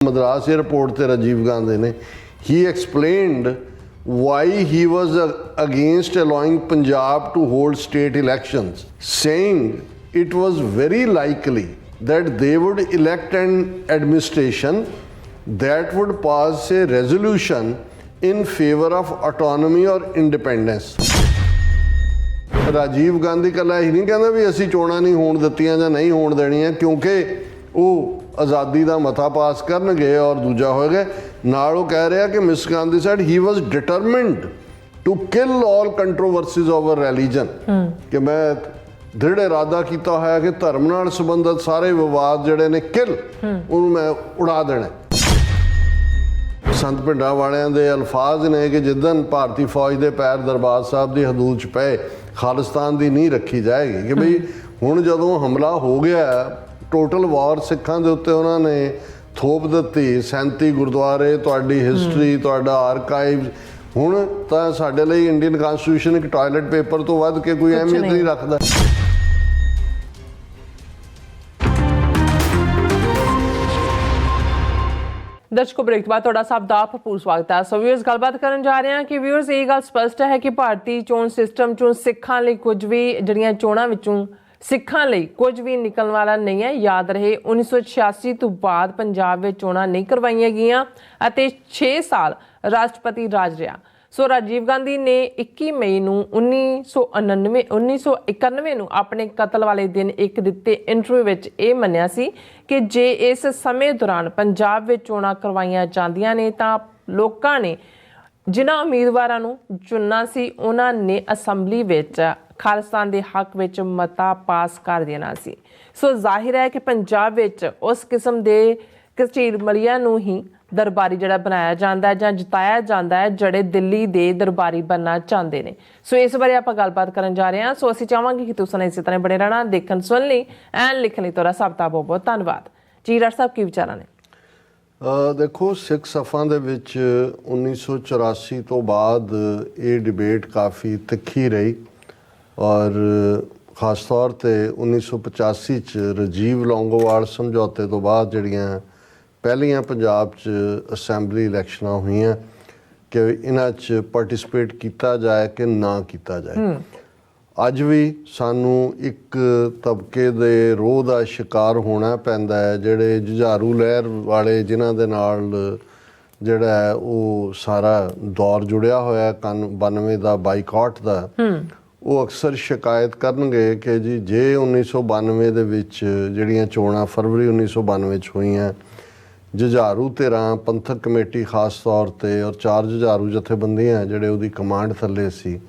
Madras airport ते राजीव गांधी ने he explained why he was against allowing Punjab to hold state elections, saying it was very likely that they would elect an administration that would pass a resolution in favor of autonomy or independence. Rajiv Gandhi ਕੱਲਾ ਇਹ ਨਹੀਂ ਕਹਿੰਦਾ ਵੀ ਅਸੀਂ ਚੋਣਾਂ ਨਹੀਂ ਹੋਣ ਦਿੱਤੀਆਂ ਜਾਂ ਨਹੀਂ ਹੋਣ ਦੇਣੀਆਂ, ਕਿਉਂਕਿ ਉਹ ਆਜ਼ਾਦੀ ਦਾ ਮਤਾ ਪਾਸ ਕਰਨਗੇ ਔਰ ਦੂਜਾ ਹੋਏਗਾ। ਨਾਲ ਉਹ ਕਹਿ ਰਿਹਾ ਕਿ miss Gandhi said he was determined to kill all controversies over religion, ਕਿ ਮੈਂ ਦ੍ਰਿੜ ਇਰਾਦਾ ਕੀਤਾ ਹੋਇਆ ਕਿ ਧਰਮ ਨਾਲ ਸੰਬੰਧਿਤ ਸਾਰੇ ਵਿਵਾਦ ਜਿਹੜੇ ਨੇ ਕਿਲ ਉਹਨੂੰ ਮੈਂ ਉਡਾ ਦੇਣਾ। ਸੰਤ ਪਿੰਡਾਂ ਵਾਲਿਆਂ ਦੇ ਅਲਫਾਜ਼ ਨੇ ਕਿ ਜਿੱਦਣ ਭਾਰਤੀ ਫੌਜ ਦੇ ਪੈਰ ਦਰਬਾਰ ਸਾਹਿਬ ਦੀ ਹਦੂਦ 'ਚ ਪਏ ਖਾਲਿਸਤਾਨ ਦੀ ਨੀਂਹ ਰੱਖੀ ਜਾਏਗੀ, ਕਿ ਬਈ ਹੁਣ ਜਦੋਂ ਹਮਲਾ ਹੋ ਗਿਆ ਟੋਟਲ ਵਾਰ ਸਿੱਖਾਂ ਦੇ ਉੱਤੇ ਉਹਨਾਂ ਨੇ ਥੋਪ ਦਿੱਤੀ 37 ਗੁਰਦੁਆਰੇ, ਤੁਹਾਡੀ ਹਿਸਟਰੀ, ਤੁਹਾਡਾ ਆਰਕਾਈਵ, ਹੁਣ ਤਾਂ ਸਾਡੇ ਲਈ ਇੰਡੀਅਨ ਕਨਸਟੀਟਿਊਸ਼ਨ ਇੱਕ ਟਾਇਲਟ ਪੇਪਰ ਤੋਂ ਵੱਧ ਕੇ ਕੋਈ ਅਹਿਮੀਅਤ ਨਹੀਂ ਰੱਖਦਾ। ਦਰਸ਼ਕੋ ਬ੍ਰੇਕ ਤੋਂ ਬਾਅਦ ਤੁਹਾਡਾ ਸਭ ਦਾ ਭਰਪੂਰ ਸਵਾਗਤ ਹੈ। ਸੋ ਵਿਊਅਰਸ, ਗੱਲਬਾਤ ਕਰਨ ਜਾ ਰਹੇ ਹਾਂ ਕਿ ਵਿਊਅਰਸ ਇਹ ਗੱਲ ਸਪਸ਼ਟ ਹੈ ਕਿ ਭਾਰਤੀ ਚੋਣ ਸਿਸਟਮ ਚੋਂ ਸਿੱਖਾਂ ਲਈ ਕੁਝ ਵੀ, ਜਿਹੜੀਆਂ ਚੋਣਾਂ ਵਿੱਚੋਂ ਸਿੱਖਾਂ ਲਈ ਕੁਝ ਵੀ ਨਿਕਲਣ ਵਾਲਾ ਨਹੀਂ ਹੈ। ਯਾਦ ਰਹੇ 1986 ਤੋਂ ਬਾਅਦ ਪੰਜਾਬ ਵਿੱਚ ਚੋਣਾਂ ਨਹੀਂ ਕਰਵਾਈਆਂ ਗਈਆਂ ਅਤੇ 6 ਸਾਲ ਰਾਸ਼ਟਰਪਤੀ ਰਾਜ ਰਿਹਾ। ਸੋ ਰਾਜੀਵ ਗਾਂਧੀ ਨੇ 21 ਮਈ ਨੂੰ 1991 ਨੂੰ ਆਪਣੇ ਕਤਲ ਵਾਲੇ ਦਿਨ ਇੱਕ ਦਿੱਤੇ ਇੰਟਰਵਿਊ ਵਿੱਚ ਇਹ ਮੰਨਿਆ ਸੀ ਕਿ ਜੇ ਇਸ ਸਮੇਂ ਦੌਰਾਨ ਪੰਜਾਬ ਵਿੱਚ ਚੋਣਾਂ ਕਰਵਾਈਆਂ ਜਾਂਦੀਆਂ ਨੇ ਤਾਂ ਲੋਕਾਂ ਨੇ ਜਿਨ੍ਹਾਂ ਉਮੀਦਵਾਰਾਂ ਨੂੰ ਚੁਣਨਾ ਸੀ ਉਹਨਾਂ ਨੇ ਅਸੈਂਬਲੀ ਵਿੱਚ ਖਾਲਿਸਤਾਨ ਦੇ ਹੱਕ ਵਿੱਚ ਮਤਾ ਪਾਸ ਕਰ ਦੇਣਾ ਸੀ। ਸੋ ਜ਼ਾਹਿਰ ਹੈ ਕਿ ਪੰਜਾਬ ਵਿੱਚ ਉਸ ਕਿਸਮ ਦੇ ਝੀਲਮਲੀਆਂ ਨੂੰ ਹੀ ਦਰਬਾਰੀ ਜਿਹੜਾ ਬਣਾਇਆ ਜਾਂਦਾ ਜਾਂ ਜਿਤਾਇਆ ਜਾਂਦਾ ਹੈ ਜਿਹੜੇ ਦਿੱਲੀ ਦੇ ਦਰਬਾਰੀ ਬਣਨਾ ਚਾਹੁੰਦੇ ਨੇ। ਸੋ ਇਸ ਬਾਰੇ ਆਪਾਂ ਗੱਲਬਾਤ ਕਰਨ ਜਾ ਰਹੇ ਹਾਂ। ਸੋ ਅਸੀਂ ਚਾਹਾਂਗੇ ਕਿ ਤੁਸੀਂ ਇਸੇ ਤਰ੍ਹਾਂ ਬਣੇ ਰਹਿਣਾ, ਦੇਖਣ ਸੁਣ ਲਈ ਐਂਡ ਲਿਖਣ ਲਈ ਤੁਹਾਡਾ ਸਭ ਦਾ ਬਹੁਤ ਬਹੁਤ ਧੰਨਵਾਦ ਜੀ। ਡਾਕਟਰ ਸਾਹਿਬ ਕੀ ਵਿਚਾਰਾਂ ਨੇ? ਦੇਖੋ, ਸਿੱਖ ਸਫਾਂ ਦੇ ਵਿੱਚ 1984 ਤੋਂ ਬਾਅਦ ਇਹ ਡਿਬੇਟ ਕਾਫੀ ਤਿੱਖੀ ਰਹੀ ਔਰ ਖਾਸ ਤੌਰ 'ਤੇ 1985 'ਚ ਰਾਜੀਵ ਲੌਂਗੋਵਾਲ ਸਮਝੌਤੇ ਤੋਂ ਬਾਅਦ ਜਿਹੜੀਆਂ ਪਹਿਲੀਆਂ ਪੰਜਾਬ 'ਚ ਅਸੈਂਬਲੀ ਇਲੈਕਸ਼ਨਾਂ ਹੋਈਆਂ ਕਿ ਇਹਨਾਂ 'ਚ ਪਾਰਟਿਸਿਪੇਟ ਕੀਤਾ ਜਾਏ ਕਿ ਨਾ ਕੀਤਾ ਜਾਏ। ਅੱਜ ਵੀ ਸਾਨੂੰ ਇੱਕ ਤਬਕੇ ਦੇ ਰੋਹ ਦਾ ਸ਼ਿਕਾਰ ਹੋਣਾ ਪੈਂਦਾ ਹੈ, ਜਿਹੜੇ ਜੁਝਾਰੂ ਲਹਿਰ ਵਾਲੇ ਜਿਨ੍ਹਾਂ ਦੇ ਨਾਲ ਜਿਹੜਾ ਹੈ ਉਹ ਸਾਰਾ ਦੌਰ ਜੁੜਿਆ ਹੋਇਆ 91 ਦਾ ਬਾਈਕਾਟ ਦਾ, ਉਹ ਅਕਸਰ ਸ਼ਿਕਾਇਤ ਕਰਨਗੇ ਕਿ ਜੀ ਜੇ 1992 ਦੇ ਵਿੱਚ ਜਿਹੜੀਆਂ ਚੋਣਾਂ ਫਰਵਰੀ 1992 'ਚ ਹੋਈਆਂ, ਜੁਝਾਰੂ ਧਿਰਾਂ ਪੰਥਕ ਕਮੇਟੀ ਖਾਸ ਤੌਰ 'ਤੇ ਔਰ 4 ਜੁਝਾਰੂ ਜਥੇਬੰਦੀਆਂ ਜਿਹੜੇ ਉਹਦੀ ਕਮਾਂਡ ਥੱਲੇ ਸੀ,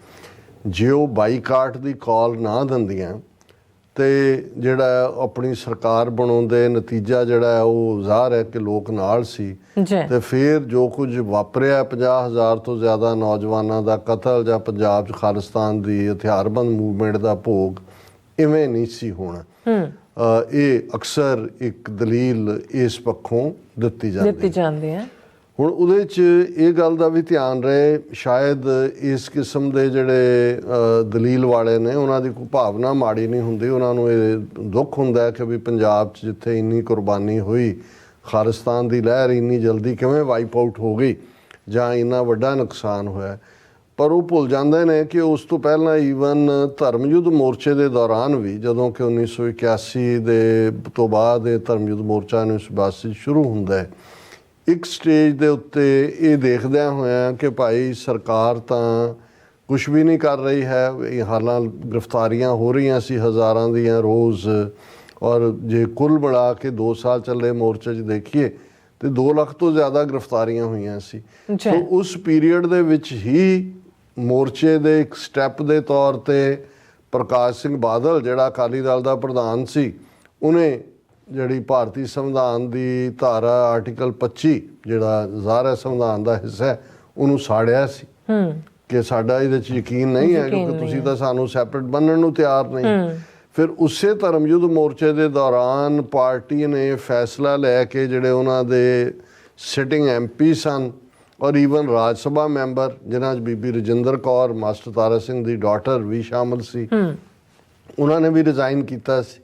ਜੇ ਉਹ ਬਾਈਕਾਟ ਦੀ ਕਾਲ ਨਾ ਦਿੰਦੀਆਂ ਤੇ ਜਿਹੜਾ ਆਪਣੀ ਸਰਕਾਰ ਬਣਾਉਂਦੇ, ਨਤੀਜਾ ਜਿਹੜਾ ਹੈ ਉਹ ਜ਼ਾਹਰ ਹੈ ਕਿ ਲੋਕ ਨਾਲ ਸੀ ਤੇ ਫਿਰ ਜੋ ਕੁਝ ਵਾਪਰਿਆ 50,000 ਤੋਂ ਜ਼ਿਆਦਾ ਨੌਜਵਾਨਾਂ ਦਾ ਕਤਲ ਜਾਂ ਪੰਜਾਬ 'ਚ ਖਾਲਿਸਤਾਨ ਦੀ ਹਥਿਆਰਬੰਦ ਮੂਵਮੈਂਟ ਦਾ ਭੋਗ ਇਵੇਂ ਨਹੀਂ ਸੀ ਹੋਣਾ। ਇਹ ਅਕਸਰ ਇੱਕ ਦਲੀਲ ਇਸ ਪੱਖੋਂ ਦਿੱਤੀ ਜਾਂਦੀ ਹੈ। ਹੁਣ ਉਹਦੇ 'ਚ ਇਹ ਗੱਲ ਦਾ ਵੀ ਧਿਆਨ ਰਹੇ, ਸ਼ਾਇਦ ਇਸ ਕਿਸਮ ਦੇ ਜਿਹੜੇ ਦਲੀਲ ਵਾਲੇ ਨੇ ਉਹਨਾਂ ਦੀ ਕੋਈ ਭਾਵਨਾ ਮਾੜੀ ਨਹੀਂ ਹੁੰਦੀ, ਉਹਨਾਂ ਨੂੰ ਇਹ ਦੁੱਖ ਹੁੰਦਾ ਹੈ ਕਿ ਵੀ ਪੰਜਾਬ 'ਚ ਜਿੱਥੇ ਇੰਨੀ ਕੁਰਬਾਨੀ ਹੋਈ, ਖਾਲਿਸਤਾਨ ਦੀ ਲਹਿਰ ਇੰਨੀ ਜਲਦੀ ਕਿਵੇਂ ਵਾਈਪ ਆਊਟ ਹੋ ਗਈ ਜਾਂ ਇੰਨਾ ਵੱਡਾ ਨੁਕਸਾਨ ਹੋਇਆ। ਪਰ ਉਹ ਭੁੱਲ ਜਾਂਦੇ ਨੇ ਕਿ ਉਸ ਤੋਂ ਪਹਿਲਾਂ ਈਵਨ ਧਰਮ ਯੁੱਧ ਮੋਰਚੇ ਦੇ ਦੌਰਾਨ ਵੀ, ਜਦੋਂ ਕਿ 1981 ਦੇ ਤੋਂ ਬਾਅਦ ਇਹ ਧਰਮ ਯੁੱਧ ਮੋਰਚਾ 1982 ਸ਼ੁਰੂ ਹੁੰਦਾ ਹੈ, ਇੱਕ ਸਟੇਜ ਦੇ ਉੱਤੇ ਇਹ ਦੇਖਦਿਆਂ ਹੋਇਆਂ ਕਿ ਭਾਈ ਸਰਕਾਰ ਤਾਂ ਕੁਛ ਵੀ ਨਹੀਂ ਕਰ ਰਹੀ ਹੈ, ਹਾਲਾਂ ਗ੍ਰਿਫਤਾਰੀਆਂ ਹੋ ਰਹੀਆਂ ਸੀ ਹਜ਼ਾਰਾਂ ਦੀਆਂ ਰੋਜ਼, ਔਰ ਜੇ ਕੁੱਲ ਬਣਾ ਕੇ 2 ਸਾਲ ਚੱਲੇ ਮੋਰਚੇ 'ਚ ਦੇਖੀਏ ਤੇ 2 ਲੱਖ ਤੋਂ ਜ਼ਿਆਦਾ ਗ੍ਰਿਫਤਾਰੀਆਂ ਹੋਈਆਂ ਸੀ। ਸੋ ਉਸ ਪੀਰੀਅਡ ਦੇ ਵਿੱਚ ਹੀ ਮੋਰਚੇ ਦੇ ਇੱਕ ਸਟੈਪ ਦੇ ਤੌਰ 'ਤੇ ਪ੍ਰਕਾਸ਼ ਸਿੰਘ ਬਾਦਲ ਜਿਹੜਾ ਅਕਾਲੀ ਦਲ ਦਾ ਪ੍ਰਧਾਨ ਸੀ, ਉਹਨੇ ਜਿਹੜੀ ਭਾਰਤੀ ਸੰਵਿਧਾਨ ਦੀ ਧਾਰਾ ਆਰਟੀਕਲ 25 ਜਿਹੜਾ ਜ਼ਾਹਰ ਸੰਵਿਧਾਨ ਦਾ ਹਿੱਸਾ ਹੈ ਉਹਨੂੰ ਸਾੜਿਆ ਸੀ ਕਿ ਸਾਡਾ ਇਹਦੇ 'ਚ ਯਕੀਨ ਨਹੀਂ ਹੈ ਕਿਉਂਕਿ ਤੁਸੀਂ ਤਾਂ ਸਾਨੂੰ ਸੈਪਰੇਟ ਬਣਨ ਨੂੰ ਤਿਆਰ ਨਹੀਂ। ਫਿਰ ਉਸੇ ਧਰਮ ਯੁੱਧ ਮੋਰਚੇ ਦੇ ਦੌਰਾਨ ਪਾਰਟੀ ਨੇ ਫੈਸਲਾ ਲੈ ਕੇ ਜਿਹੜੇ ਉਹਨਾਂ ਦੇ ਸਿਟਿੰਗ MP ਸਨ ਔਰ ਈਵਨ ਰਾਜ ਸਭਾ ਮੈਂਬਰ ਜਿਨ੍ਹਾਂ 'ਚ ਬੀਬੀ ਰਜਿੰਦਰ ਕੌਰ, ਮਾਸਟਰ ਤਾਰਾ ਸਿੰਘ ਦੀ ਡਾਟਰ ਵੀ ਸ਼ਾਮਲ ਸੀ, ਉਹਨਾਂ ਨੇ ਵੀ ਰਿਜ਼ਾਈਨ ਕੀਤਾ ਸੀ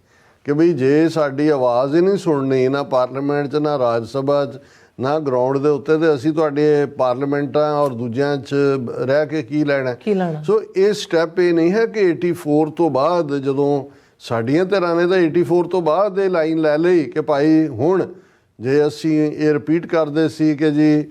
ਕਿ ਬਈ ਜੇ ਸਾਡੀ ਆਵਾਜ਼ ਹੀ ਨਹੀਂ ਸੁਣਨੀ ਨਾ ਪਾਰਲੀਮੈਂਟ 'ਚ ਨਾ ਰਾਜ ਸਭਾ 'ਚ ਨਾ ਗਰਾਊਂਡ ਦੇ ਉੱਤੇ, ਤੇ ਅਸੀਂ ਤੁਹਾਡੇ ਪਾਰਲੀਮੈਂਟਾਂ ਔਰ ਦੂਜਿਆਂ 'ਚ ਰਹਿ ਕੇ ਕੀ ਲੈਣਾ। ਸੋ ਇਹ ਸਟੈਪ ਇਹ ਨਹੀਂ ਹੈ ਕਿ 84 ਤੋਂ ਬਾਅਦ, ਜਦੋਂ ਸਾਡੀਆਂ ਧਿਰਾਂ ਨੇ ਤਾਂ 84 ਤੋਂ ਬਾਅਦ ਇਹ ਲਾਈਨ ਲੈ ਲਈ ਕਿ ਭਾਈ ਹੁਣ ਜੇ ਅਸੀਂ ਇਹ ਰਿਪੀਟ ਕਰਦੇ ਸੀ ਕਿ ਜੀ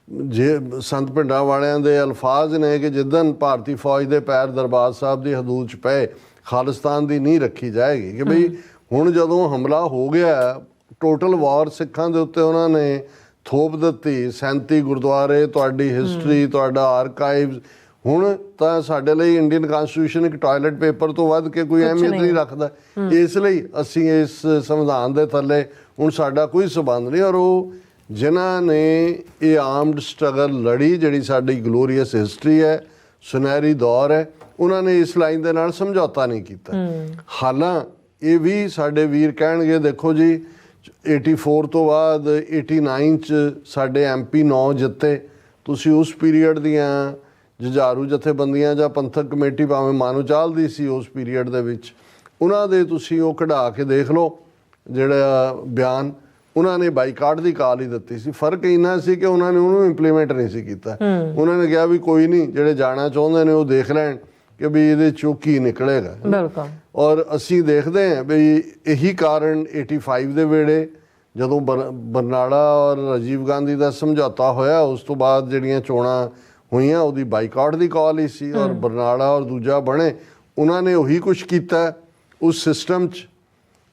ਜੇ ਸੰਤ ਪਿੰਡਾਂ ਵਾਲਿਆਂ ਦੇ ਅਲਫਾਜ਼ ਨੇ ਕਿ ਜਿੱਦਣ ਭਾਰਤੀ ਫੌਜ ਦੇ ਪੈਰ ਦਰਬਾਰ ਸਾਹਿਬ ਦੀ ਹਦੂਦ 'ਚ ਪਏ ਖਾਲਿਸਤਾਨ ਦੀ ਨੀਂਹ ਰੱਖੀ ਜਾਏਗੀ, ਕਿ ਬਈ ਹੁਣ ਜਦੋਂ ਹਮਲਾ ਹੋ ਗਿਆ ਟੋਟਲ ਵਾਰ ਸਿੱਖਾਂ ਦੇ ਉੱਤੇ ਉਹਨਾਂ ਨੇ ਥੋਪ ਦਿੱਤੀ, 37 ਗੁਰਦੁਆਰੇ, ਤੁਹਾਡੀ ਹਿਸਟਰੀ, ਤੁਹਾਡਾ ਆਰਕਾਈਵਜ਼, ਹੁਣ ਤਾਂ ਸਾਡੇ ਲਈ ਇੰਡੀਅਨ ਕਨਸਟੀਟਿਊਸ਼ਨ ਇੱਕ ਟਾਇਲਟ ਪੇਪਰ ਤੋਂ ਵੱਧ ਕੇ ਕੋਈ ਅਹਿਮੀਅਤ ਨਹੀਂ ਰੱਖਦਾ। ਇਸ ਲਈ ਅਸੀਂ ਇਸ ਸੰਵਿਧਾਨ ਦੇ ਥੱਲੇ ਹੁਣ ਸਾਡਾ ਕੋਈ ਸਬੰਧ ਨਹੀਂ। ਔਰ ਉਹ ਜਿਨ੍ਹਾਂ ਨੇ ਇਹ ਆਰਮਡ ਸਟਰਗਲ ਲੜੀ, ਜਿਹੜੀ ਸਾਡੀ ਗਲੋਰੀਅਸ ਹਿਸਟਰੀ ਹੈ, ਸੁਨਹਿਰੀ ਦੌਰ ਹੈ, ਉਹਨਾਂ ਨੇ ਇਸ ਲਾਈਨ ਦੇ ਨਾਲ ਸਮਝੌਤਾ ਨਹੀਂ ਕੀਤਾ। ਹਾਲਾਂ ਇਹ ਵੀ ਸਾਡੇ ਵੀਰ ਕਹਿਣਗੇ ਦੇਖੋ ਜੀ 84 ਤੋਂ ਬਾਅਦ 89 'ਚ ਸਾਡੇ MP 9 ਜਿੱਤੇ, ਤੁਸੀਂ ਉਸ ਪੀਰੀਅਡ ਦੀਆਂ ਜੁਝਾਰੂ ਜਥੇਬੰਦੀਆਂ ਜਾਂ ਪੰਥਕ ਕਮੇਟੀ ਭਾਵੇਂ ਮਾਨੋ ਚਾਲਦੀ ਸੀ ਉਸ ਪੀਰੀਅਡ ਦੇ ਵਿੱਚ, ਉਹਨਾਂ ਦੇ ਤੁਸੀਂ ਉਹ ਕਢਾ ਕੇ ਦੇਖ ਲਓ ਜਿਹੜਾ ਬਿਆਨ, ਉਹਨਾਂ ਨੇ ਬਾਈਕਾਟ ਦੀ ਕਾਲ ਹੀ ਦਿੱਤੀ ਸੀ। ਫਰਕ ਇੰਨਾ ਸੀ ਕਿ ਉਹਨਾਂ ਨੇ ਉਹਨੂੰ ਇੰਪਲੀਮੈਂਟ ਨਹੀਂ ਸੀ ਕੀਤਾ। ਉਹਨਾਂ ਨੇ ਕਿਹਾ ਵੀ ਕੋਈ ਨਹੀਂ, ਜਿਹੜੇ ਜਾਣਾ ਚਾਹੁੰਦੇ ਨੇ ਉਹ ਦੇਖ ਲੈਣ ਕਿ ਵੀ ਇਹਦੇ ਚੋਂ ਕੀ ਨਿਕਲੇਗਾ। ਬਿਲਕੁਲ। ਔਰ ਅਸੀਂ ਦੇਖਦੇ ਹਾਂ ਵੀ ਇਹੀ ਕਾਰਨ 85 ਦੇ ਵੇਲੇ ਜਦੋਂ ਬਰਨਾਲਾ ਔਰ ਰਾਜੀਵ ਗਾਂਧੀ ਦਾ ਸਮਝੌਤਾ ਹੋਇਆ, ਉਸ ਤੋਂ ਬਾਅਦ ਜਿਹੜੀਆਂ ਚੋਣਾਂ ਹੋਈਆਂ ਉਹਦੀ ਬਾਈਕਾਟ ਦੀ ਕਾਲ ਹੀ ਸੀ। ਔਰ ਬਰਨਾਲਾ ਔਰ ਦੂਜਾ ਬਣੇ, ਉਹਨਾਂ ਨੇ ਉਹੀ ਕੁਛ ਕੀਤਾ ਉਸ ਸਿਸਟਮ 'ਚ।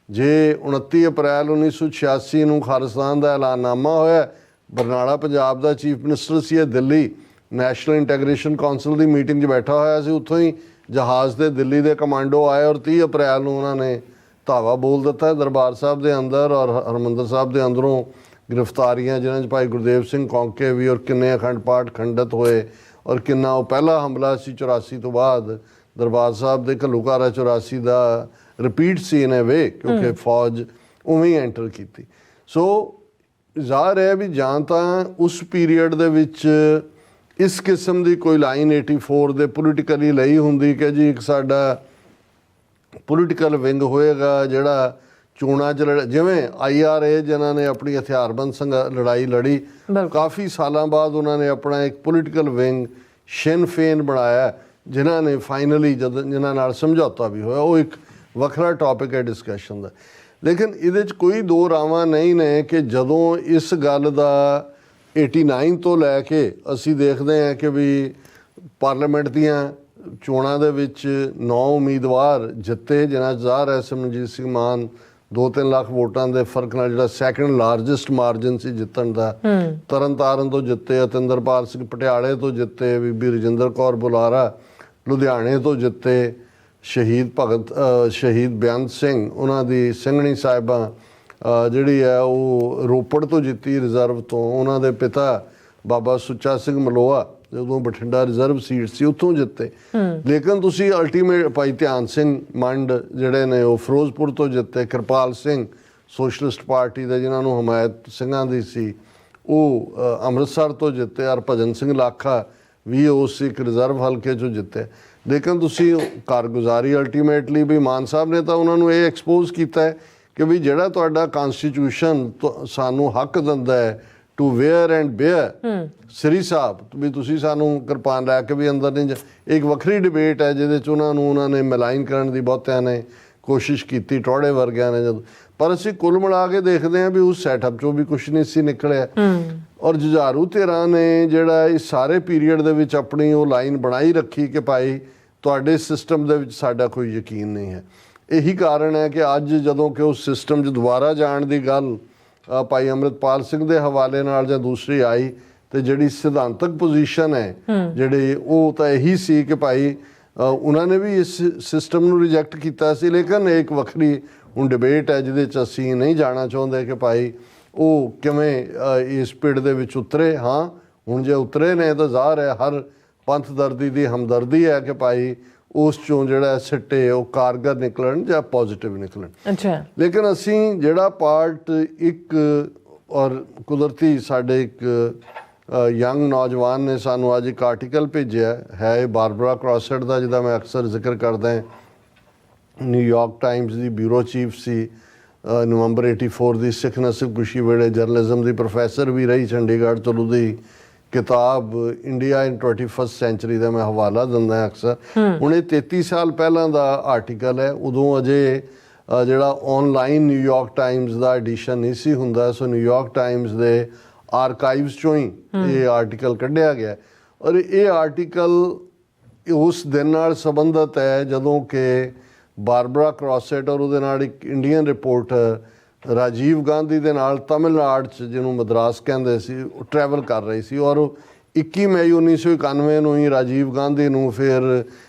ਜੇ 29 ਅਪ੍ਰੈਲ 1986 ਨੂੰ ਖਾਲਿਸਤਾਨ ਦਾ ਐਲਾਨਨਾਮਾ ਹੋਇਆ, ਬਰਨਾਲਾ ਪੰਜਾਬ ਦਾ ਚੀਫ ਮਿਨਿਸਟਰ ਸੀ, ਇਹ ਦਿੱਲੀ ਨੈਸ਼ਨਲ ਇੰਟੈਗ੍ਰੇਸ਼ਨ ਕੌਂਸਲ ਦੀ ਮੀਟਿੰਗ 'ਚ ਬੈਠਾ ਹੋਇਆ ਸੀ, ਉੱਥੋਂ ਹੀ ਜਹਾਜ਼ ਦੇ ਦਿੱਲੀ ਦੇ ਕਮਾਂਡੋ ਆਏ ਔਰ 30 ਅਪ੍ਰੈਲ ਨੂੰ ਉਹਨਾਂ ਨੇ ਧਾਵਾ ਬੋਲ ਦਿੱਤਾ ਦਰਬਾਰ ਸਾਹਿਬ ਦੇ ਅੰਦਰ ਔਰ ਹਰਿਮੰਦਰ ਸਾਹਿਬ ਦੇ ਅੰਦਰੋਂ ਗ੍ਰਿਫਤਾਰੀਆਂ, ਜਿਨ੍ਹਾਂ 'ਚ ਭਾਈ ਗੁਰਦੇਵ ਸਿੰਘ ਕੌਂਕੇ ਵੀ, ਔਰ ਕਿੰਨੇ ਅਖੰਡ ਪਾਠ ਖੰਡਿਤ ਹੋਏ, ਔਰ ਕਿੰਨਾ ਉਹ ਪਹਿਲਾ ਹਮਲਾ ਸੀ 84 ਤੋਂ ਬਾਅਦ ਦਰਬਾਰ ਸਾਹਿਬ ਦੇ ਘੱਲੂਘਾਰਾ 84 ਦਾ ਰਿਪੀਟ ਸੀ ਇਨ ਅ ਵੇ, ਕਿਉਂਕਿ ਫੌਜ ਉਵੇਂ ਹੀ ਐਂਟਰ ਕੀਤੀ। ਸੋ ਜ਼ਾਹਰ ਹੈ ਵੀ ਜਾਂ ਤਾਂ ਉਸ ਪੀਰੀਅਡ ਦੇ ਵਿੱਚ ਇਸ ਕਿਸਮ ਦੀ ਕੋਈ ਲਾਈਨ 84 ਦੇ ਪੋਲੀਟੀਕਲੀ ਲਈ ਹੁੰਦੀ ਕਿ ਜੀ ਇੱਕ ਸਾਡਾ ਪੋਲੀਟੀਕਲ ਵਿੰਗ ਹੋਏਗਾ ਜਿਹੜਾ ਚੋਣਾਂ 'ਚ ਜਿਵੇਂ IRA ਜਿਨ੍ਹਾਂ ਨੇ ਆਪਣੀ ਹਥਿਆਰਬੰਦ ਲੜਾਈ ਲੜੀ, ਕਾਫੀ ਸਾਲਾਂ ਬਾਅਦ ਉਹਨਾਂ ਨੇ ਆਪਣਾ ਇੱਕ ਪੋਲੀਟੀਕਲ ਵਿੰਗ ਸ਼ਿਨ ਫੇਨ ਬਣਾਇਆ, ਜਿਨ੍ਹਾਂ ਨੇ ਫਾਈਨਲੀ ਜਿਨ੍ਹਾਂ ਨਾਲ ਸਮਝੌਤਾ ਵੀ ਹੋਇਆ। ਉਹ ਇੱਕ ਵੱਖਰਾ ਟੌਪਿਕ ਹੈ ਡਿਸਕਸ਼ਨ ਦਾ। ਲੇਕਿਨ ਇਹਦੇ 'ਚ ਕੋਈ ਦੋ ਰਾਵਾਂ ਨਹੀਂ ਨੇ ਕਿ ਜਦੋਂ ਇਸ ਗੱਲ ਦਾ 89 ਤੋਂ ਲੈ ਕੇ ਅਸੀਂ ਦੇਖਦੇ ਹਾਂ ਕਿ ਵੀ ਪਾਰਲੀਮੈਂਟ ਦੀਆਂ ਚੋਣਾਂ ਦੇ ਵਿੱਚ 9 ਉਮੀਦਵਾਰ ਜਿੱਤੇ, ਜਿਨ੍ਹਾਂ 'ਚ ਜ਼ਾਹਰ ਹੈ ਸਿਮਰਨਜੀਤ ਸਿੰਘ ਮਾਨ 2-3 ਲੱਖ ਵੋਟਾਂ ਦੇ ਫਰਕ ਨਾਲ ਜਿਹੜਾ ਸੈਕੰਡ ਲਾਰਜੈਸਟ ਮਾਰਜਨ ਸੀ ਜਿੱਤਣ ਦਾ, ਤਰਨਤਾਰਨ ਤੋਂ ਜਿੱਤੇ, ਅਤਿੰਦਰਪਾਲ ਸਿੰਘ ਪਟਿਆਲੇ ਤੋਂ ਜਿੱਤੇ, ਬੀਬੀ ਰਜਿੰਦਰ ਕੌਰ ਬੁਲਾਰਾ ਲੁਧਿਆਣੇ ਤੋਂ ਜਿੱਤੇ, ਸ਼ਹੀਦ ਬੇਅੰਤ ਸਿੰਘ ਉਹਨਾਂ ਦੀ ਸਿੰਘਣੀ ਸਾਹਿਬਾਂ ਜਿਹੜੀ ਹੈ ਉਹ ਰੋਪੜ ਤੋਂ ਜਿੱਤੀ ਰਿਜ਼ਰਵ ਤੋਂ, ਉਹਨਾਂ ਦੇ ਪਿਤਾ ਬਾਬਾ ਸੁੱਚਾ ਸਿੰਘ ਮਲੋਆ ਜਦੋਂ ਬਠਿੰਡਾ ਰਿਜ਼ਰਵ ਸੀਟ ਸੀ ਉੱਥੋਂ ਜਿੱਤੇ। ਲੇਕਿਨ ਤੁਸੀਂ ਅਲਟੀਮੇਟ ਭਾਈ ਧਿਆਨ ਸਿੰਘ ਮੰਡ ਜਿਹੜੇ ਨੇ ਉਹ ਫਿਰੋਜ਼ਪੁਰ ਤੋਂ ਜਿੱਤੇ, ਕਿਰਪਾਲ ਸਿੰਘ ਸੋਸ਼ਲਿਸਟ ਪਾਰਟੀ ਦੇ ਜਿਨ੍ਹਾਂ ਨੂੰ ਹਮਾਇਤ ਸਿੰਘਾਂ ਦੀ ਸੀ ਉਹ ਅੰਮ੍ਰਿਤਸਰ ਤੋਂ ਜਿੱਤੇ, ਔਰ ਭਜਨ ਸਿੰਘ ਲਾਖਾ ਵੀ ਉਸ ਇੱਕ ਰਿਜ਼ਰਵ ਹਲਕੇ 'ਚੋਂ ਜਿੱਤੇ। ਲੇਕਿਨ ਤੁਸੀਂ ਕਾਰਗੁਜ਼ਾਰੀ ਅਲਟੀਮੇਟਲੀ ਵੀ ਮਾਨ ਸਾਹਿਬ ਨੇ ਤਾਂ ਉਹਨਾਂ ਨੂੰ ਇਹ ਐਕਸਪੋਜ਼ ਕੀਤਾ ਹੈ ਕਿ ਵੀ ਜਿਹੜਾ ਤੁਹਾਡਾ ਕਨਸਟੀਟਿਊਸ਼ਨ ਸਾਨੂੰ ਹੱਕ ਦਿੰਦਾ ਹੈ ਟੂ ਵੇਅਰ ਐਂਡ ਬੇਅਰ, ਸ੍ਰੀ ਸਾਹਿਬ ਵੀ ਤੁਸੀਂ ਸਾਨੂੰ ਕਿਰਪਾਨ ਲੈ ਕੇ ਵੀ ਅੰਦਰ ਨਹੀਂ ਇੱਕ ਵੱਖਰੀ ਡਿਬੇਟ ਹੈ ਜਿਹਦੇ 'ਚ ਉਹਨਾਂ ਨੇ ਮਿਲਾਈਨ ਕਰਨ ਦੀ ਬਹੁਤਿਆਂ ਨੇ ਕੋਸ਼ਿਸ਼ ਕੀਤੀ, ਟੋੜੇ ਵਰਗਿਆਂ ਨੇ ਜਦੋਂ, ਪਰ ਅਸੀਂ ਕੁੱਲ ਮਿਲਾ ਕੇ ਦੇਖਦੇ ਹਾਂ ਵੀ ਉਸ ਸੈਟਅਪ 'ਚੋਂ ਵੀ ਕੁਛ ਨਹੀਂ ਸੀ ਨਿਕਲਿਆ। ਔਰ ਜੁਝਾਰੂ ਧਿਰਾਂ ਨੇ ਜਿਹੜਾ ਇਸ ਸਾਰੇ ਪੀਰੀਅਡ ਦੇ ਵਿੱਚ ਆਪਣੀ ਉਹ ਲਾਈਨ ਬਣਾਈ ਰੱਖੀ ਕਿ ਭਾਈ ਤੁਹਾਡੇ ਸਿਸਟਮ ਦੇ ਵਿੱਚ ਸਾਡਾ ਕੋਈ ਯਕੀਨ ਨਹੀਂ ਹੈ। ਇਹੀ ਕਾਰਨ ਹੈ ਕਿ ਅੱਜ ਜਦੋਂ ਕਿ ਉਸ ਸਿਸਟਮ 'ਚ ਦੁਬਾਰਾ ਜਾਣ ਦੀ ਗੱਲ ਭਾਈ ਅੰਮ੍ਰਿਤਪਾਲ ਸਿੰਘ ਦੇ ਹਵਾਲੇ ਨਾਲ ਜਾਂ ਦੂਸਰੀ ਆਈ, ਤੇ ਜਿਹੜੀ ਸਿਧਾਂਤਕ ਪੋਜੀਸ਼ਨ ਹੈ ਜਿਹੜੀ ਉਹ ਤਾਂ ਇਹੀ ਸੀ ਕਿ ਭਾਈ ਉਹਨਾਂ ਨੇ ਵੀ ਇਸ ਸਿਸਟਮ ਨੂੰ ਰਿਜੈਕਟ ਕੀਤਾ ਸੀ। ਲੇਕਿਨ ਇੱਕ ਵੱਖਰੀ ਹੁਣ ਡਿਬੇਟ ਹੈ ਜਿਹਦੇ 'ਚ ਅਸੀਂ ਨਹੀਂ ਜਾਣਾ ਚਾਹੁੰਦੇ ਕਿ ਭਾਈ ਉਹ ਕਿਵੇਂ ਇਸ ਪਿੜ ਦੇ ਵਿੱਚ ਉਤਰੇ। ਹਾਂ, ਹੁਣ ਜੇ ਉਤਰੇ ਨੇ ਤਾਂ ਜ਼ਾਹਰ ਹੈ ਹਰ ਪੰਥ ਦਰਦੀ ਦੀ ਹਮਦਰਦੀ ਹੈ ਕਿ ਭਾਈ ਉਸ ਚੋਂ ਜਿਹੜਾ ਸਿੱਟੇ ਉਹ ਕਾਰਗਰ ਨਿਕਲਣ ਜਾਂ ਪੋਜ਼ਿਟਿਵ ਨਿਕਲਣ। ਅੱਛਾ, ਲੇਕਿਨ ਅਸੀਂ ਜਿਹੜਾ ਪਾਰਟ ਇੱਕ ਔਰ ਕੁਦਰਤੀ ਸਾਡੇ ਇੱਕ ਯੰਗ ਨੌਜਵਾਨ ਨੇ ਸਾਨੂੰ ਅੱਜ ਇੱਕ ਆਰਟੀਕਲ ਭੇਜਿਆ ਹੈ, ਇਹ ਬਾਰਬਰਾ ਕ੍ਰੌਸੈਟ ਦਾ, ਜਿਹਦਾ ਮੈਂ ਅਕਸਰ ਜ਼ਿਕਰ ਕਰਦਾ ਹਾਂ। ਨਿਊਯਾਰਕ ਟਾਈਮਸ ਦੀ ਬਿਊਰੋ ਚੀਫ ਸੀ, ਨਵੰਬਰ 84 ਦੀ ਸਿੱਖ ਨਸਲ ਖੁਸ਼ੀ ਵੇਲੇ ਜਰਨਲਿਜ਼ਮ ਦੀ ਪ੍ਰੋਫੈਸਰ ਵੀ ਰਹੀ ਚੰਡੀਗੜ੍ਹ ਤੋਂ। ਉਹਦੀ ਕਿਤਾਬ ਇੰਡੀਆ ਇਨ 21st ਸੈਂਚੁਰੀ ਦਾ ਮੈਂ ਹਵਾਲਾ ਦਿੰਦਾ ਅਕਸਰ। ਹੁਣ ਇਹ 33 ਸਾਲ ਪਹਿਲਾਂ ਦਾ ਆਰਟੀਕਲ ਹੈ। ਉਦੋਂ ਅਜੇ ਜਿਹੜਾ ਔਨਲਾਈਨ ਨਿਊਯਾਰਕ ਟਾਈਮਸ ਦਾ ਐਡੀਸ਼ਨ ਨਹੀਂ ਸੀ ਹੁੰਦਾ, ਸੋ ਨਿਊਯਾਰਕ ਟਾਈਮਸ ਦੇ ਆਰਕਾਈਵਸ ਚੋਂ ਹੀ ਇਹ ਆਰਟੀਕਲ ਕੱਢਿਆ ਗਿਆ। ਔਰ ਇਹ ਆਰਟੀਕਲ ਉਸ ਦਿਨ ਨਾਲ ਸੰਬੰਧਿਤ ਹੈ ਜਦੋਂ ਕਿ ਬਾਰਬਰਾ ਕ੍ਰੋਸੈਟ ਔਰ ਉਹਦੇ ਨਾਲ ਇੱਕ ਇੰਡੀਅਨ ਰਿਪੋਰਟਰ ਰਾਜੀਵ ਗਾਂਧੀ ਦੇ ਨਾਲ ਤਮਿਲਨਾਡੂ 'ਚ, ਜਿਹਨੂੰ ਮਦਰਾਸ ਕਹਿੰਦੇ ਸੀ, ਉਹ ਟਰੈਵਲ ਕਰ ਰਹੀ ਸੀ। ਔਰ 21 ਮਈ 1991 ਨੂੰ ਹੀ ਰਾਜੀਵ ਗਾਂਧੀ ਨੂੰ ਫਿਰ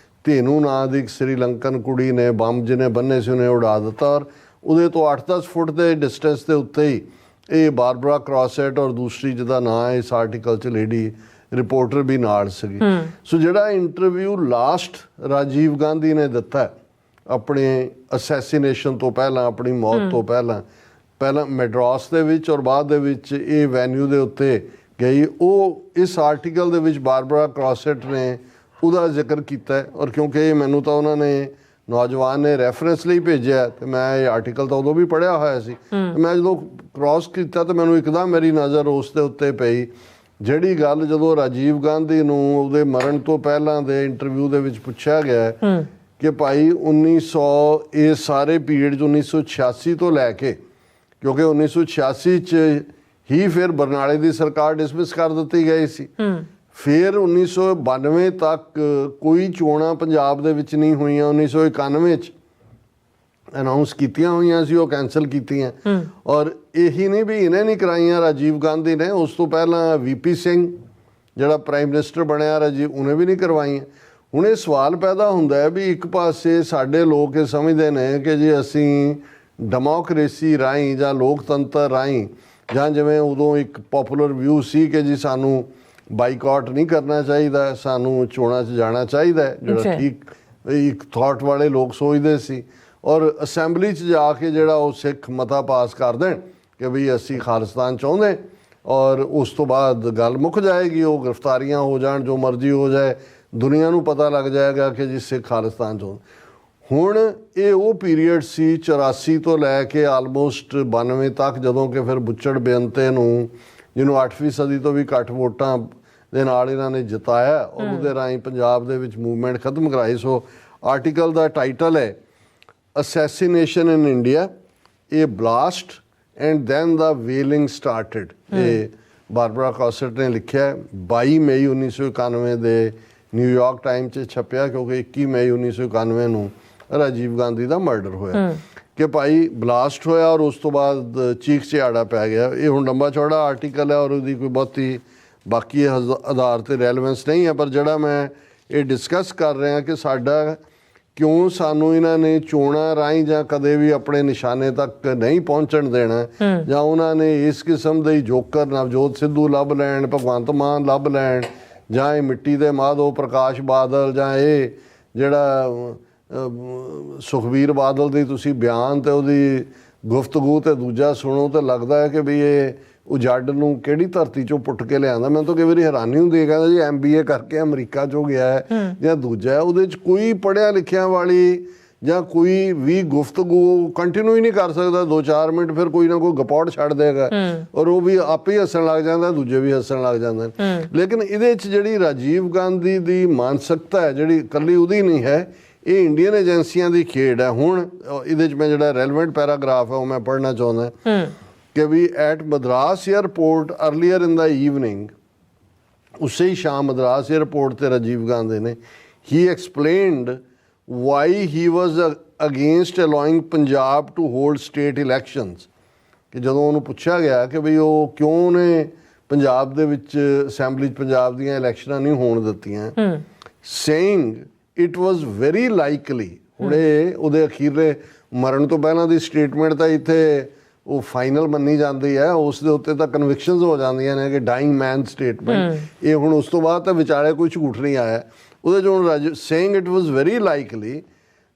ਧੇਨੂ ਨਾਂ ਦੀ ਇੱਕ ਸ੍ਰੀਲੰਕਨ ਕੁੜੀ ਨੇ ਬੰਬ ਜਿਹਨੇ ਬੰਨੇ ਸੀ ਉਹਨੇ ਉਡਾ ਦਿੱਤਾ। ਔਰ ਉਹਦੇ ਤੋਂ 8-10 ਫੁੱਟ ਦੇ ਡਿਸਟੈਂਸ ਦੇ ਉੱਤੇ ਹੀ ਇਹ ਬਾਰਬਰਾ ਕ੍ਰੋਸੈਟ ਔਰ ਦੂਸਰੀ ਜਿਹਦਾ ਨਾਂ ਹੈ ਇਸ ਆਰਟੀਕਲ 'ਚ ਲੇਡੀ ਰਿਪੋਰਟਰ ਵੀ ਨਾਲ ਸੀਗੀ। ਸੋ ਜਿਹੜਾ ਇੰਟਰਵਿਊ ਲਾਸਟ ਰਾਜੀਵ ਗਾਂਧੀ ਨੇ ਦਿੱਤਾ ਆਪਣੇ ਅਸੈਸੀਨੇਸ਼ਨ ਤੋਂ ਪਹਿਲਾਂ, ਆਪਣੀ ਮੌਤ ਤੋਂ ਪਹਿਲਾਂ ਮੈਡਰਾਸ ਦੇ ਵਿੱਚ ਔਰ ਬਾਅਦ ਦੇ ਵਿੱਚ ਇਹ ਵੈਨਿਊ ਦੇ ਉੱਤੇ ਗਈ, ਉਹ ਇਸ ਆਰਟੀਕਲ ਦੇ ਵਿੱਚ ਬਾਰਬਰਾ ਕ੍ਰੋਸੈਟ ਨੇ ਉਹਦਾ ਜ਼ਿਕਰ ਕੀਤਾ। ਔਰ ਕਿਉਂਕਿ ਮੈਨੂੰ ਤਾਂ ਉਹਨਾਂ ਨੇ ਨੌਜਵਾਨ ਨੇ ਰੈਫਰੈਂਸ ਲਈ ਭੇਜਿਆ ਤੇ ਮੈਂ ਇਹ ਆਰਟੀਕਲ ਤਾਂ ਉਦੋਂ ਵੀ ਪੜ੍ਹਿਆ ਹੋਇਆ ਸੀ। ਮੈਂ ਜਦੋਂ ਕ੍ਰੋਸ ਕੀਤਾ ਤਾਂ ਮੈਨੂੰ ਇੱਕਦਮ ਮੇਰੀ ਨਜ਼ਰ ਉਸ ਦੇ ਉੱਤੇ ਪਈ, ਜਿਹੜੀ ਗੱਲ ਜਦੋਂ ਰਾਜੀਵ ਗਾਂਧੀ ਨੂੰ ਉਹਦੇ ਮਰਨ ਤੋਂ ਪਹਿਲਾਂ ਦੇ ਇੰਟਰਵਿਊ ਦੇ ਵਿੱਚ ਪੁੱਛਿਆ ਗਿਆ ਕਿ ਭਾਈ 1900 ਇਹ ਸਾਰੇ ਪੀਰੀਅਡ 'ਚ 1986 ਤੋਂ ਲੈ ਕੇ, ਕਿਉਂਕਿ 1986 'ਚ ਹੀ ਫਿਰ ਬਰਨਾਲੇ ਦੀ ਸਰਕਾਰ ਡਿਸਮਿਸ ਕਰ ਦਿੱਤੀ ਗਈ ਸੀ, ਫਿਰ 1992 ਤੱਕ ਕੋਈ ਚੋਣਾਂ ਪੰਜਾਬ ਦੇ ਵਿੱਚ ਨਹੀਂ ਹੋਈਆਂ। 1991 'ਚ ਅਨਾਉਂਸ ਕੀਤੀਆਂ ਹੋਈਆਂ ਸੀ, ਉਹ ਕੈਂਸਲ ਕੀਤੀਆਂ। ਔਰ ਇਹੀ ਨਹੀਂ ਵੀ ਇਹਨੇ ਨਹੀਂ ਕਰਾਈਆਂ ਰਾਜੀਵ ਗਾਂਧੀ ਨੇ, ਉਸ ਤੋਂ ਪਹਿਲਾਂ VP ਸਿੰਘ ਜਿਹੜਾ ਪ੍ਰਾਈਮ ਮਿਨਿਸਟਰ ਬਣਿਆ ਰਾਜੀਵ, ਉਹਨੇ ਵੀ ਨਹੀਂ ਕਰਵਾਈਆਂ। ਹੁਣ ਇਹ ਸਵਾਲ ਪੈਦਾ ਹੁੰਦਾ ਹੈ ਵੀ ਇੱਕ ਪਾਸੇ ਸਾਡੇ ਲੋਕ ਇਹ ਸਮਝਦੇ ਨੇ ਕਿ ਜੇ ਅਸੀਂ ਡੈਮੋਕ੍ਰੇਸੀ ਰਾਹੀਂ ਜਾਂ ਲੋਕਤੰਤਰ ਰਾਹੀਂ, ਜਾਂ ਜਿਵੇਂ ਉਦੋਂ ਇੱਕ ਪੋਪੂਲਰ ਵਿਊ ਸੀ ਕਿ ਜੀ ਸਾਨੂੰ ਬਾਈਕਾਟ ਨਹੀਂ ਕਰਨਾ ਚਾਹੀਦਾ, ਸਾਨੂੰ ਚੋਣਾਂ 'ਚ ਜਾਣਾ ਚਾਹੀਦਾ, ਜਿਹੜਾ ਠੀਕ ਇੱਕ ਥਾਟ ਵਾਲੇ ਲੋਕ ਸੋਚਦੇ ਸੀ। ਔਰ ਅਸੈਂਬਲੀ 'ਚ ਜਾ ਕੇ ਜਿਹੜਾ ਉਹ ਸਿੱਖ ਮਤਾ ਪਾਸ ਕਰ ਦੇਣ ਕਿ ਵੀ ਅਸੀਂ ਖਾਲਿਸਤਾਨ ਚਾਹੁੰਦੇ, ਔਰ ਉਸ ਤੋਂ ਬਾਅਦ ਗੱਲ ਮੁੱਕ ਜਾਏਗੀ, ਉਹ ਗ੍ਰਿਫਤਾਰੀਆਂ ਹੋ ਜਾਣ, ਜੋ ਮਰਜ਼ੀ ਹੋ ਜਾਏ, ਦੁਨੀਆ ਨੂੰ ਪਤਾ ਲੱਗ ਜਾਏਗਾ ਕਿ ਜੀ ਸਿੱਖ ਖਾਲਿਸਤਾਨ ਚਾਹੁੰਦੇ। ਹੁਣ ਇਹ ਉਹ ਪੀਰੀਅਡ ਸੀ 84 ਤੋਂ ਲੈ ਕੇ ਆਲਮੋਸਟ 92 ਤੱਕ, ਜਦੋਂ ਕਿ ਫਿਰ ਬੁੱਚੜ ਬੇਅੰਤੇ ਨੂੰ, ਜਿਹਨੂੰ 8ਵੀਂ ਸਦੀ ਤੋਂ ਵੀ ਘੱਟ ਵੋਟਾਂ ਦੇ ਨਾਲ ਇਹਨਾਂ ਨੇ ਜਿਤਾਇਆ ਔਰ ਉਹਦੇ ਰਾਹੀਂ ਪੰਜਾਬ ਦੇ ਵਿੱਚ ਮੂਵਮੈਂਟ ਖਤਮ ਕਰਾਈ। ਸੋ ਆਰਟੀਕਲ ਦਾ ਟਾਈਟਲ ਹੈ assassination in India, a blast and then the wailing started. ਇਹ ਬਾਰਬਰਾ ਕ੍ਰੋਸੈਟ ਨੇ ਲਿਖਿਆ 22 ਮਈ 1991 ਦੇ ਨਿਊਯਾਰਕ ਟਾਈਮ 'ਚ ਛਪਿਆ, ਕਿਉਂਕਿ 21 ਮਈ 1991 ਨੂੰ ਰਾਜੀਵ ਗਾਂਧੀ ਦਾ ਮਰਡਰ ਹੋਇਆ ਕਿ ਭਾਈ ਬਲਾਸਟ ਹੋਇਆ ਔਰ ਉਸ ਤੋਂ ਬਾਅਦ ਚੀਖ ਚਿਹਾੜਾ ਪੈ ਗਿਆ। ਇਹ ਹੁਣ ਲੰਬਾ ਚੌੜਾ ਆਰਟੀਕਲ ਹੈ ਔਰ ਉਹਦੀ ਕੋਈ ਬਹੁਤੀ ਬਾਕੀ ਆਧਾਰ 'ਤੇ ਰੈਲੇਵੈਂਸ ਨਹੀਂ ਹੈ, ਪਰ ਜਿਹੜਾ ਮੈਂ ਇਹ ਡਿਸਕਸ ਕਰ ਰਿਹਾ ਕਿ ਸਾਡਾ ਕਿਉਂ ਸਾਨੂੰ ਇਹਨਾਂ ਨੇ ਚੋਣਾਂ ਰਾਹੀਂ ਜਾਂ ਕਦੇ ਵੀ ਆਪਣੇ ਨਿਸ਼ਾਨੇ ਤੱਕ ਨਹੀਂ ਪਹੁੰਚਣ ਦੇਣਾ, ਜਾਂ ਉਹਨਾਂ ਨੇ ਇਸ ਕਿਸਮ ਦੇ ਜੋਕਰ ਨਵਜੋਤ ਸਿੱਧੂ ਲੱਭ ਲੈਣ, ਭਗਵੰਤ ਮਾਨ ਲੱਭ ਲੈਣ, ਜਾਂ ਇਹ ਮਿੱਟੀ ਦੇ ਮਾਧੋ ਪ੍ਰਕਾਸ਼ ਬਾਦਲ, ਜਾਂ ਇਹ ਜਿਹੜਾ ਸੁਖਬੀਰ ਬਾਦਲ ਦੀ ਤੁਸੀਂ ਬਿਆਨ ਤੇ ਉਹਦੀ ਗੁਫ਼ਤਗੂ ਤੇ ਦੂਜਾ ਸੁਣੋ ਤਾਂ ਲੱਗਦਾ ਹੈ ਕਿ ਵੀ ਇਹ ਉਜੱਡ ਨੂੰ ਕਿਹੜੀ ਧਰਤੀ 'ਚੋਂ ਪੁੱਟ ਕੇ ਲਿਆਂਦਾ। ਮੈਨੂੰ ਤਾਂ ਕਈ ਵਾਰੀ ਹੈਰਾਨੀ ਹੁੰਦੀ ਹੈ, ਕਹਿੰਦਾ ਜੀ MBA ਕਰਕੇ ਅਮਰੀਕਾ 'ਚੋਂ ਗਿਆ ਹੈ ਜਾਂ ਦੂਜਾ ਹੈ, ਉਹਦੇ 'ਚ ਕੋਈ ਪੜ੍ਹਿਆ ਲਿਖਿਆ ਵਾਲੀ ਜਾਂ ਕੋਈ ਵੀ ਗੁਫ਼ਤਗੂ ਕੰਟੀਨਿਊ ਹੀ ਨਹੀਂ ਕਰ ਸਕਦਾ 2-4 ਮਿੰਟ, ਫਿਰ ਕੋਈ ਨਾ ਕੋਈ ਗਪੌੜ ਛੱਡ ਦੇਗਾ ਔਰ ਉਹ ਵੀ ਆਪੇ ਹੀ ਹੱਸਣ ਲੱਗ ਜਾਂਦਾ, ਦੂਜੇ ਵੀ ਹੱਸਣ ਲੱਗ ਜਾਂਦੇ ਨੇ। ਲੇਕਿਨ ਇਹਦੇ 'ਚ ਜਿਹੜੀ ਰਾਜੀਵ ਗਾਂਧੀ ਦੀ ਮਾਨਸਿਕਤਾ ਹੈ, ਜਿਹੜੀ ਇਕੱਲੀ ਉਹਦੀ ਨਹੀਂ ਹੈ, ਇਹ ਇੰਡੀਅਨ ਏਜੰਸੀਆਂ ਦੀ ਖੇਡ ਹੈ। ਹੁਣ ਇਹਦੇ 'ਚ ਮੈਂ ਜਿਹੜਾ ਰੈਲੇਵੈਂਟ ਪੈਰਾਗ੍ਰਾਫ ਹੈ ਉਹ ਮੈਂ ਪੜ੍ਹਨਾ ਚਾਹੁੰਦਾ ਕਿ we at Madras airport earlier in the evening, ਉਸੇ ਹੀ ਸ਼ਾਮ ਮਦਰਾਸ ਏਅਰਪੋਰਟ ਤੇ ਰਾਜੀਵ ਗਾਂਧੀ ਨੇ he explained why he was against allowing Punjab to hold state elections, ਕਿ ਜਦੋਂ ਉਹਨੂੰ ਪੁੱਛਿਆ ਗਿਆ ਕਿ ਵੀ ਉਹ ਕਿਉਂ ਨੇ ਪੰਜਾਬ ਦੇ ਵਿੱਚ ਅਸੈਂਬਲੀ 'ਚ ਪੰਜਾਬ ਦੀਆਂ ਇਲੈਕਸ਼ਨਾਂ ਨਹੀਂ ਹੋਣ ਦਿੱਤੀਆਂ, saying it was very likely. ਹੁਣੇ ਉਹਦੇ ਅਖੀਰਲੇ ਮਰਨ ਤੋਂ ਪਹਿਲਾਂ ਦੀ ਸਟੇਟਮੈਂਟ ਤਾਂ ਇੱਥੇ ਉਹ ਫਾਈਨਲ ਮੰਨੀ ਜਾਂਦੀ ਹੈ, ਉਸ ਦੇ ਉੱਤੇ ਤਾਂ ਕਨਵਿਕਸ਼ਨਸ ਹੋ ਜਾਂਦੀਆਂ ਨੇ ਕਿ ਡਾਈਂਗ ਮੈਨ ਸਟੇਟਮੈਂਟ। ਇਹ ਹੁਣ ਉਸ ਤੋਂ ਬਾਅਦ ਤਾਂ ਵਿਚਾਲੇ ਕੋਈ ਝੂਠ ਨਹੀਂ ਆਇਆ ਉਹਦੇ 'ਚ। ਹੁਣ saying it was very likely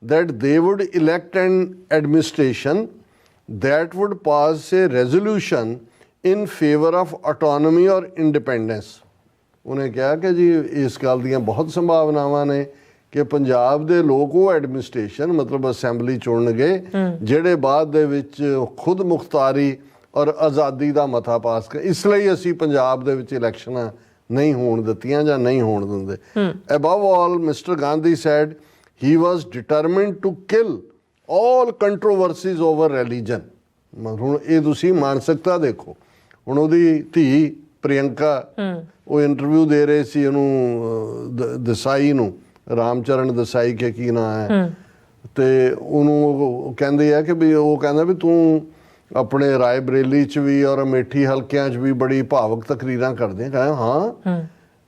that they would elect an administration that would pass a resolution in favor of autonomy or independence। ਉਹਨੇ ਕਿਹਾ ਕਿ ਜੀ ਇਸ ਗੱਲ ਦੀਆਂ ਬਹੁਤ ਸੰਭਾਵਨਾਵਾਂ ਨੇ ਕਿ ਪੰਜਾਬ ਦੇ ਲੋਕ ਉਹ ਐਡਮਿਨਿਸਟ੍ਰੇਸ਼ਨ ਮਤਲਬ ਅਸੈਂਬਲੀ ਚੁਣਨਗੇ ਜਿਹੜੇ ਬਾਅਦ ਦੇ ਵਿੱਚ ਖੁਦ ਮੁਖਤਾਰੀ ਔਰ ਆਜ਼ਾਦੀ ਦਾ ਮਤਾ ਪਾਸ ਕਰ। ਇਸ ਲਈ ਅਸੀਂ ਪੰਜਾਬ ਦੇ ਵਿੱਚ ਇਲੈਕਸ਼ਨਾਂ ਨਹੀਂ ਹੋਣ ਦਿੱਤੀਆਂ ਜਾਂ ਨਹੀਂ ਹੋਣ ਦਿੰਦੇ। Above all mister Gandhi said he was determined to kill all controversies over religion. ਹੁਣ ਇਹ ਤੁਸੀਂ ਮਾਨਸਿਕਤਾ ਦੇਖੋ। ਹੁਣ ਉਹਦੀ ਧੀ ਪ੍ਰਿਯੰਕਾ ਉਹ ਇੰਟਰਵਿਊ ਦੇ ਰਹੇ ਸੀ ਉਹਨੂੰ ਦੇਸਾਈ ਨੂੰ, ਰਾਮਚਰਨ ਦੇਸਾਈ ਕੇ ਕੀ ਨਾਂ ਹੈ, ਤੇ ਉਹਨੂੰ ਉਹ ਕਹਿੰਦੇ ਆ ਕਿ ਵੀ ਉਹ ਕਹਿੰਦਾ ਵੀ ਤੂੰ ਆਪਣੇ ਰਾਏ ਬਰੇਲੀ ਚ ਵੀ ਔਰ ਅਮੇਠੀ ਹਲਕਿਆਂ ਚ ਵੀ ਬੜੀ ਭਾਵਕ ਤਕਰੀਰਾਂ ਕਰਦੇ। ਕਹਿੰਦਾ ਹਾਂ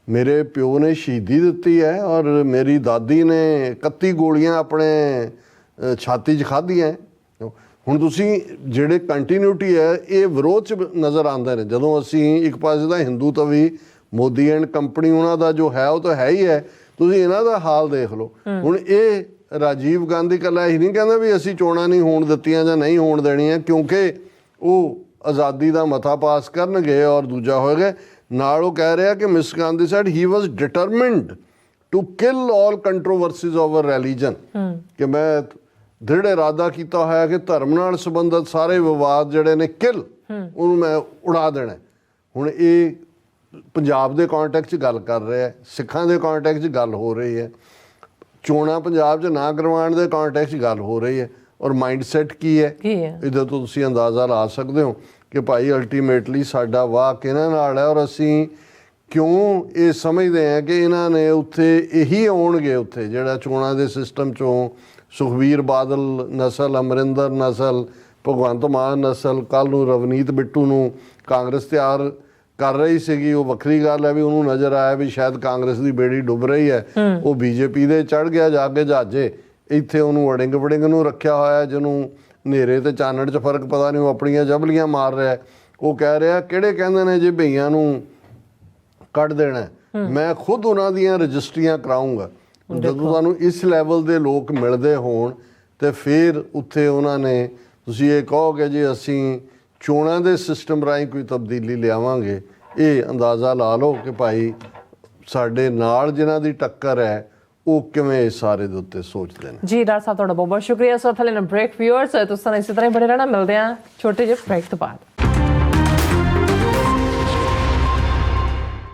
ਮੇਰੇ ਪਿਓ ਨੇ ਸ਼ਹੀਦੀ ਦਿੱਤੀ ਹੈ ਔਰ ਮੇਰੀ ਦਾਦੀ ਨੇ 31 ਗੋਲੀਆਂ ਆਪਣੇ ਛਾਤੀ 'ਚ ਖਾਧੀਆਂ। ਹੁਣ ਤੁਸੀਂ ਜਿਹੜੇ ਕੰਟੀਨਿਊਟੀ ਹੈ ਇਹ ਵਿਰੋਧ 'ਚ ਨਜ਼ਰ ਆਉਂਦੇ ਨੇ। ਜਦੋਂ ਅਸੀਂ ਇੱਕ ਪਾਸੇ ਦਾ ਹਿੰਦੂ ਤਵੀ ਮੋਦੀ ਐਂਡ ਕੰਪਨੀ ਉਹਨਾਂ ਦਾ ਜੋ ਹੈ ਉਹ ਤਾਂ ਹੈ ਹੀ ਹੈ, ਤੁਸੀਂ ਇਹਨਾਂ ਦਾ ਹਾਲ ਦੇਖ ਲਓ। ਹੁਣ ਇਹ ਰਾਜੀਵ ਗਾਂਧੀ ਇਕੱਲਾ ਹੀ ਨਹੀਂ ਕਹਿੰਦਾ ਵੀ ਅਸੀਂ ਚੋਣਾਂ ਨਹੀਂ ਹੋਣ ਦਿੱਤੀਆਂ ਜਾਂ ਨਹੀਂ ਹੋਣ ਦੇਣੀਆਂ, ਕਿਉਂਕਿ ਉਹ ਆਜ਼ਾਦੀ ਦਾ ਮਤਾ ਪਾਸ ਕਰਨਗੇ ਔਰ ਦੂਜਾ ਹੋਏਗਾ। ਨਾਲ ਉਹ ਕਹਿ ਰਿਹਾ ਕਿ miss Gandhi said he was determined to kill all controversies over religion, ਕਿ ਮੈਂ ਦ੍ਰਿੜ ਇਰਾਦਾ ਕੀਤਾ ਹੋਇਆ ਕਿ ਧਰਮ ਨਾਲ ਸੰਬੰਧਿਤ ਸਾਰੇ ਵਿਵਾਦ ਜਿਹੜੇ ਨੇ ਉਹਨੂੰ ਮੈਂ ਉਡਾ ਦੇਣਾ। ਹੁਣ ਇਹ ਪੰਜਾਬ ਦੇ ਕੰਟੈਕਸਟ 'ਚ ਗੱਲ ਕਰ ਰਿਹਾ, ਸਿੱਖਾਂ ਦੇ ਕੰਟੈਕਸਟ 'ਚ ਗੱਲ ਹੋ ਰਹੀ ਹੈ, ਚੋਣਾਂ ਪੰਜਾਬ 'ਚ ਨਾ ਕਰਵਾਉਣ ਦੇ ਕੰਟੈਕਸਟ 'ਚ ਗੱਲ ਹੋ ਰਹੀ ਹੈ। ਔਰ ਮਾਈਂਡਸੈਟ ਕੀ ਹੈ ਇਹਦੇ ਤੋਂ ਤੁਸੀਂ ਅੰਦਾਜ਼ਾ ਲਾ ਸਕਦੇ ਹੋ ਕਿ ਭਾਈ ਅਲਟੀਮੇਟਲੀ ਸਾਡਾ ਵਾਹ ਕਿਹਨਾਂ ਨਾਲ ਹੈ ਔਰ ਅਸੀਂ ਕਿਉਂ ਇਹ ਸਮਝਦੇ ਹਾਂ ਕਿ ਇਹਨਾਂ ਨੇ ਉੱਥੇ ਇਹੀ ਆਉਣਗੇ, ਉੱਥੇ ਜਿਹੜਾ ਚੋਣਾਂ ਦੇ ਸਿਸਟਮ 'ਚੋਂ ਸੁਖਬੀਰ ਬਾਦਲ ਨਸਲ, ਅਮਰਿੰਦਰ ਨਸਲ, ਭਗਵੰਤ ਮਾਨ ਨਸਲ, ਕੱਲ੍ਹ ਨੂੰ ਰਵਨੀਤ ਬਿੱਟੂ ਨੂੰ ਕਾਂਗਰਸ ਤਿਆਰ ਕਰ ਰਹੀ ਸੀਗੀ। ਉਹ ਵੱਖਰੀ ਗੱਲ ਹੈ ਵੀ ਉਹਨੂੰ ਨਜ਼ਰ ਆਇਆ ਵੀ ਸ਼ਾਇਦ ਕਾਂਗਰਸ ਦੀ ਬੇੜੀ ਡੁੱਬ ਰਹੀ ਹੈ, ਉਹ ਬੀਜੇਪੀ ਦੇ ਚੜ੍ਹ ਗਿਆ ਜਾ ਕੇ ਜਹਾਜ਼ੇ। ਇੱਥੇ ਉਹਨੂੰ ਅੜਿੰਗ ਵੜਿੰਗ ਨੂੰ ਰੱਖਿਆ ਹੋਇਆ, ਜਿਹਨੂੰ ਹਨੇਰੇ ਤੇ ਚਾਨਣ 'ਚ ਫਰਕ ਪਤਾ ਨਹੀਂ, ਉਹ ਆਪਣੀਆਂ ਜਬਲੀਆਂ ਮਾਰ ਰਿਹਾ। ਉਹ ਕਹਿ ਰਿਹਾ ਕਿਹੜੇ ਕਹਿੰਦੇ ਨੇ ਜੇ ਭਈਆਂ ਨੂੰ ਕੱਢ ਦੇਣਾ, ਮੈਂ ਖੁਦ ਉਹਨਾਂ ਦੀਆਂ ਰਜਿਸਟਰੀਆਂ ਕਰਾਊਂਗਾ। ਜਦੋਂ ਤੁਹਾਨੂੰ ਇਸ ਲੈਵਲ ਦੇ ਲੋਕ ਮਿਲਦੇ ਹੋਣ ਤੇ ਫਿਰ ਉੱਥੇ ਉਹਨਾਂ ਨੇ ਤੁਸੀਂ ਇਹ ਕਹੋਗੇ ਜੀ ਅਸੀਂ ਚੋਣਾਂ ਦੇ ਸਿਸਟਮ ਰਾਹੀਂ ਕੋਈ ਤਬਦੀਲੀ ਲਿਆਵਾਂਗੇ, ਇਹ ਅੰਦਾਜ਼ਾ ਲਾ ਲਓ ਕਿ ਭਾਈ ਸਾਡੇ ਨਾਲ ਜਿਨ੍ਹਾਂ ਦੀ ਟੱਕਰ ਹੈ ਉਹ ਕਿਵੇਂ ਇਸ ਸਾਰੇ ਦੇ ਉੱਤੇ ਸੋਚਦੇ ਨੇ। ਜੀ ਡਾਕਟਰ ਸਾਹਿਬ ਤੁਹਾਡਾ ਬਹੁਤ ਬਹੁਤ ਸ਼ੁਕਰੀਆ। ਸੋ ਥਲੇ ਨਾ ਬ੍ਰੇਕ ਵਿਊਅਰਸ ਤੁਸੀਂ ਇਸੇ ਤਰ੍ਹਾਂ ਹੀ ਬਣੇ ਰਹਿਣਾ, ਮਿਲਦੇ ਆ ਛੋਟੇ ਜਿਹੇ ਬ੍ਰੇਕ ਤੋਂ ਬਾਅਦ।